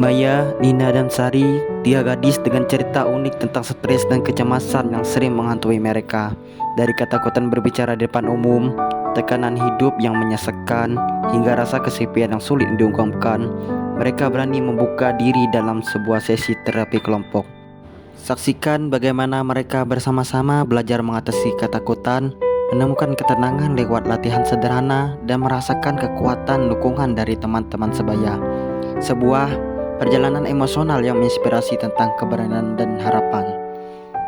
Maya, Nina, dan Sari, tiga gadis dengan cerita unik tentang stres dan kecemasan yang sering menghantui mereka. Dari ketakutan berbicara di depan umum, tekanan hidup yang menyesekkan, hingga rasa kesepian yang sulit diungkapkan, mereka berani membuka diri dalam sebuah sesi terapi kelompok. Saksikan bagaimana mereka bersama-sama belajar mengatasi ketakutan, menemukan ketenangan lewat latihan sederhana, dan merasakan kekuatan dukungan dari teman-teman sebaya. Sebuah perjalanan emosional yang menginspirasi tentang keberanian dan harapan.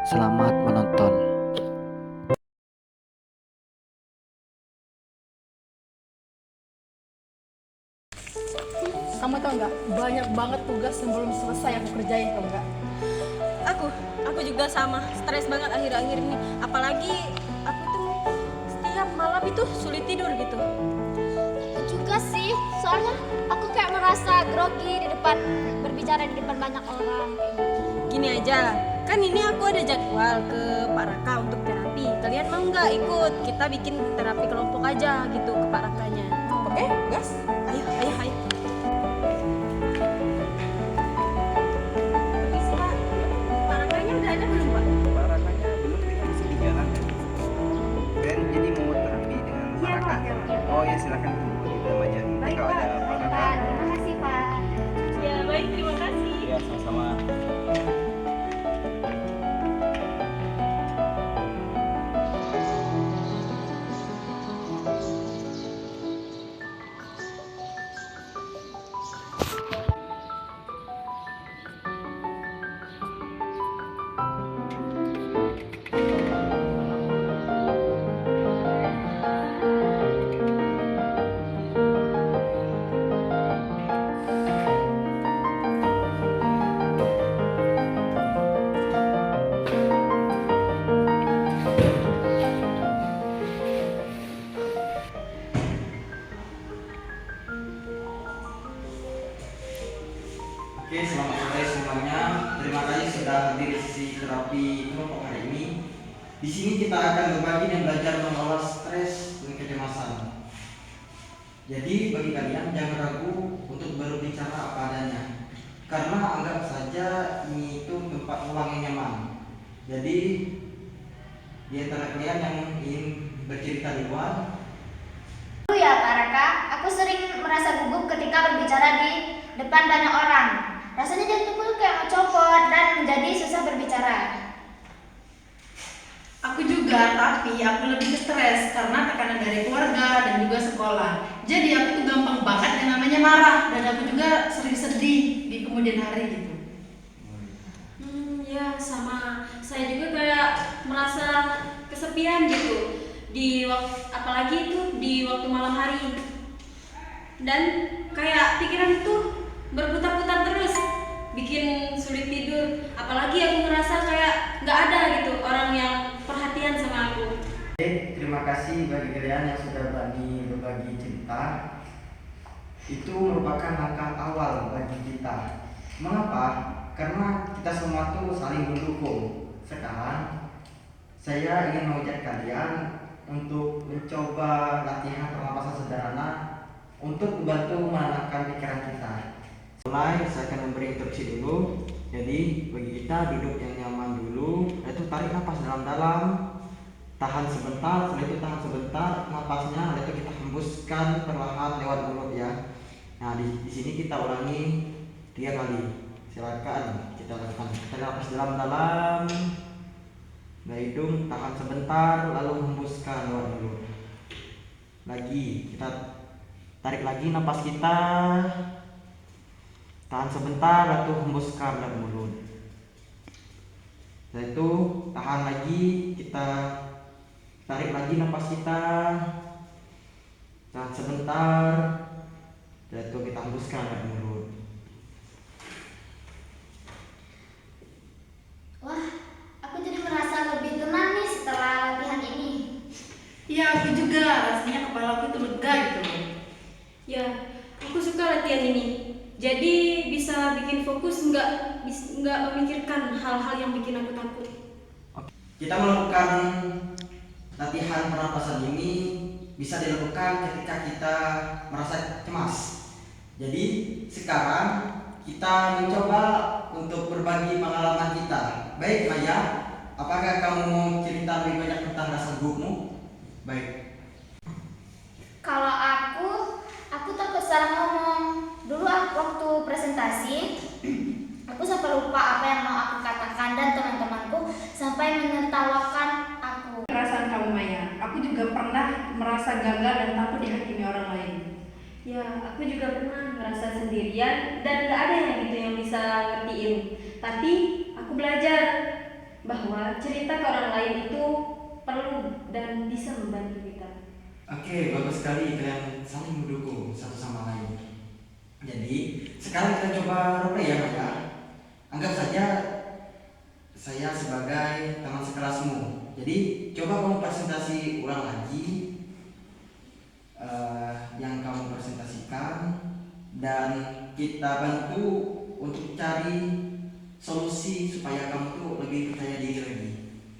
Selamat menonton. Kamu tau nggak, banyak banget tugas yang belum selesai aku kerjain, tau nggak? Aku juga sama, stres banget akhir-akhir ini. Apalagi aku tuh setiap malam itu sulit tidur gitu. Juga sih, soalnya aku kayak merasa grogi di depan berbicara di depan banyak orang kayak gitu. Gini aja, kan ini aku ada jadwal ke Pak Raka untuk terapi. Kalian mau nggak ikut? Kita bikin terapi kelompok aja gitu ke Pak Rakanya. Oke, gas. Ayo. Permisi, Pak. Pak Rakanya udah ada belum, Pak? Pak Rakanya belum, kita masih di jalan. Dan jadi mau terapi dengan Pak Raka. Oh ya, silakan tunggu di dalam aja. Nanti kalau ada Pak Raka. Terima kasih Pak. Ya, baik, terima kasih. Ya, sama-sama. Oke, selamat sore semuanya. Terima kasih sudah hadir di sesi terapi kelompok hari ini. Di sini kita akan berbagi dan belajar mengelola stres dan kecemasan. Jadi bagi kalian jangan ragu untuk berbicara apa adanya. Karena anggap saja ini itu tempat ruang yang nyaman. Jadi di antara kalian yang ingin bercerita di luar, Dulu ya Pak Raka, aku sering merasa gugup ketika berbicara di depan banyak orang. Rasanya jantungku kayak mau copot dan menjadi susah berbicara. Aku juga, tapi aku lebih stres karena tekanan dari keluarga dan juga sekolah. Jadi aku tuh gampang banget yang namanya marah, dan aku juga sering sedih di kemudian hari gitu. Ya sama. Saya juga kayak merasa kesepian gitu apalagi itu di waktu malam hari. Dan kayak pikiran itu berputar-putar terus, bikin sulit tidur. Apalagi aku ngerasa kayak nggak ada gitu orang yang perhatian sama aku. terima kasih bagi kalian yang sudah berani berbagi cerita. Itu merupakan langkah awal bagi kita. Mengapa? Karena kita semua tuh saling mendukung. Sekarang saya ingin mengajak kalian untuk mencoba latihan pernapasan sederhana untuk membantu menenangkan pikiran kita. Mulai, saya akan memberi instruksi dulu. Jadi bagi kita duduk yang nyaman dulu, yaitu tarik nafas dalam-dalam, tahan sebentar, setelah itu tahan sebentar napasnya, setelah itu kita hembuskan perlahan lewat mulut ya. Nah di sini kita ulangi 3 kali. Silakan kita lakukan. Kita nafas dalam-dalam dari hidung, tahan sebentar, lalu hembuskan lewat mulut. Lagi kita tarik lagi napas kita, tahan sebentar, lalu hembuskan lewat mulut. Setelah itu tahan lagi, kita tarik lagi napas kita, tahan sebentar, setelah itu kita hembuskan lewat mulut. Wah, aku jadi merasa lebih tenang nih setelah latihan ini. Iya, aku juga, rasanya kepala aku tuh lega gitu loh. Ya, aku suka latihan ini. Jadi bisa bikin fokus, nggak memikirkan hal-hal yang bikin aku takut. Kita melakukan latihan pernapasan ini bisa dilakukan ketika kita merasa cemas. Jadi sekarang kita mencoba untuk berbagi pengalaman kita. Baik Maya, apakah kamu mau cerita lebih banyak tentang rasa gugupmu? Baik. Kalau aku takut salah ngomong. Dulu waktu presentasi, aku sampai lupa apa yang mau aku katakan dan teman-temanku sampai menertawakan aku. Perasaan kamu Maya, aku juga pernah merasa gagal dan takut dihakimi orang lain. Ya, aku juga pernah merasa sendirian dan gak ada yang gitu yang bisa ngertiin. Tapi aku belajar bahwa cerita ke orang lain itu perlu dan bisa membantu kita. Oke, bagus sekali kalian saling mendukung satu sama lain. Jadi, sekarang kita coba role ya Maya. Anggap saja saya sebagai teman sekelasmu. Jadi, coba kamu presentasi ulang lagi yang kamu presentasikan, dan kita bantu untuk cari solusi supaya kamu tuh lebih percaya diri lagi.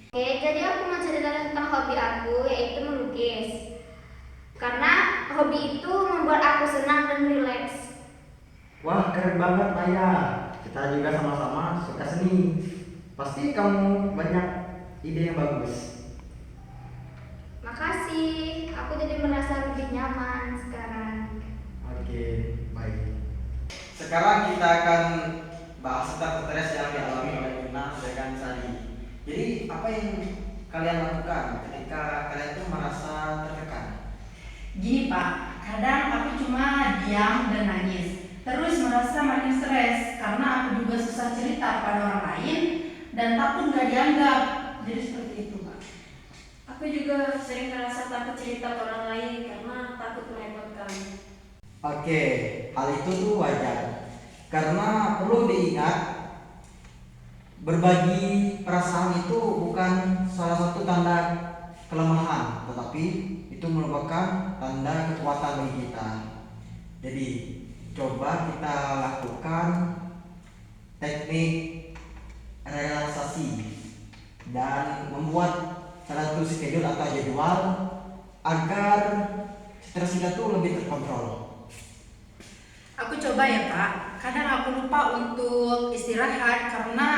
Oke, jadi aku mau cerita tentang hobi aku, yaitu melukis. Karena hobi itu membuat aku senang dan rileks. Wah, keren banget Maya. Kita juga sama-sama suka seni. Pasti kamu banyak ide yang bagus. Makasih, aku jadi merasa lebih nyaman sekarang. Oke, baik. Sekarang kita akan bahas tentang stres yang dialami oleh Nina dan Sari. Jadi, apa yang kalian lakukan ketika kalian itu merasa tertekan? Gini Pak, kadang aku cuma diam dan nangis, terus merasa makin stres karena aku juga susah cerita pada orang lain dan takut gak dianggap. Jadi seperti itu Pak. Aku juga sering merasa takut cerita ke orang lain karena takut merepotkan. Oke, hal itu tuh wajar. Karena perlu diingat, berbagi perasaan itu bukan salah satu tanda kelemahan, tetapi itu merupakan tanda kekuatan bagi kita. Jadi, coba kita lakukan teknik relaksasi dan membuat satu schedule atau jadwal agar stres kita tuh lebih terkontrol. Aku coba ya Pak, kadang aku lupa untuk istirahat karena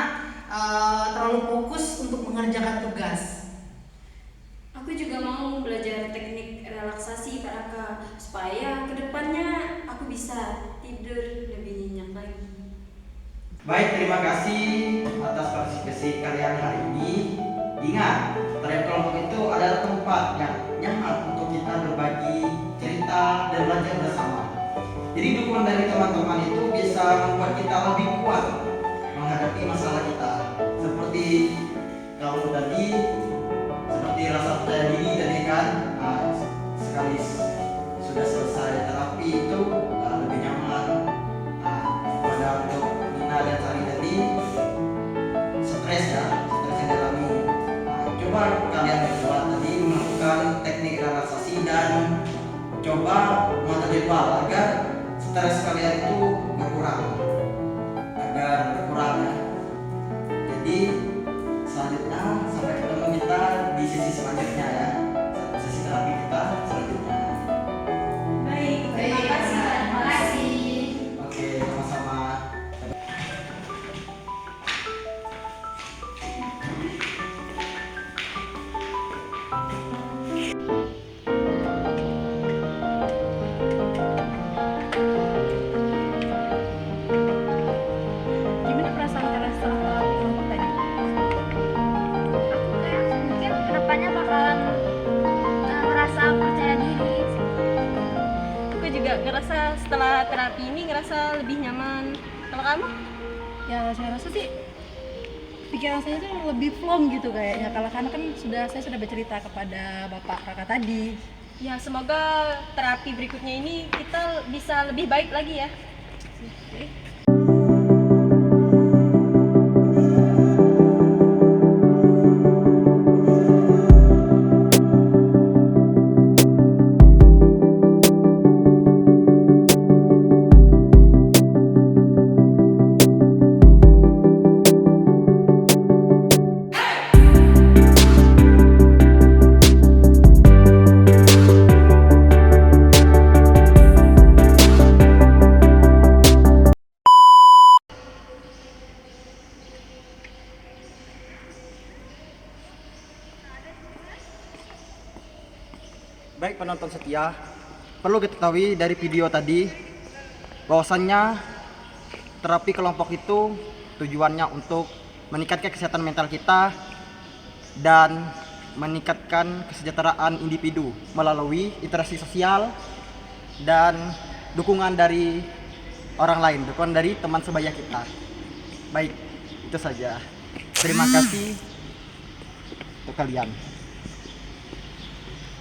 terlalu fokus untuk mengerjakan tugas. Aku juga mau belajar teknik relaksasi Kak Raka supaya kedepannya aku bisa tidur lebih nyenyak lagi. Baik, terima kasih atas partisipasi kalian hari ini. Ingat, tribe kelompok itu adalah tempat yang nyaman untuk kita berbagi cerita dan belajar bersama. Jadi dukungan dari teman-teman itu bisa membuat kita lebih kuat menghadapi masalah kita. Seperti kamu tadi, seperti rasa percaya diri tadi kan, sekali sudah selesai terapi itu lebih nyaman. Pada untuk Nina dan Sari tadi stres yang dialami. Coba kalian berdua tadi melakukan teknik relaksasi dan coba mengatur jadwal agar stres kalian itu berkurang ya. Jadi selanjutnya sampai ketemu kita di sesi selanjutnya ya, sesi terapi kita selanjutnya. Baik, terima kasih. Terima kasih. Oke, sama-sama. Gimana perasaan kalian setelah terapi kelompok tadi? Aku kayak mungkin kedepannya bakalan merasa percaya diri. Aku juga ngerasa setelah terapi ini ngerasa lebih nyaman. Kalau kamu? Ya saya rasa sih pikiran saya itu lebih plong gitu kayaknya. Kalau karena kan saya sudah bercerita kepada Bapak Raka tadi. Ya, semoga terapi berikutnya ini kita bisa lebih baik lagi ya. Oke. Baik penonton setia, perlu kita ketahui dari video tadi bahwasannya terapi kelompok itu tujuannya untuk meningkatkan kesehatan mental kita dan meningkatkan kesejahteraan individu melalui interaksi sosial dan dukungan dari orang lain, dukungan dari teman sebaya kita. Baik, itu saja. Terima kasih untuk kalian.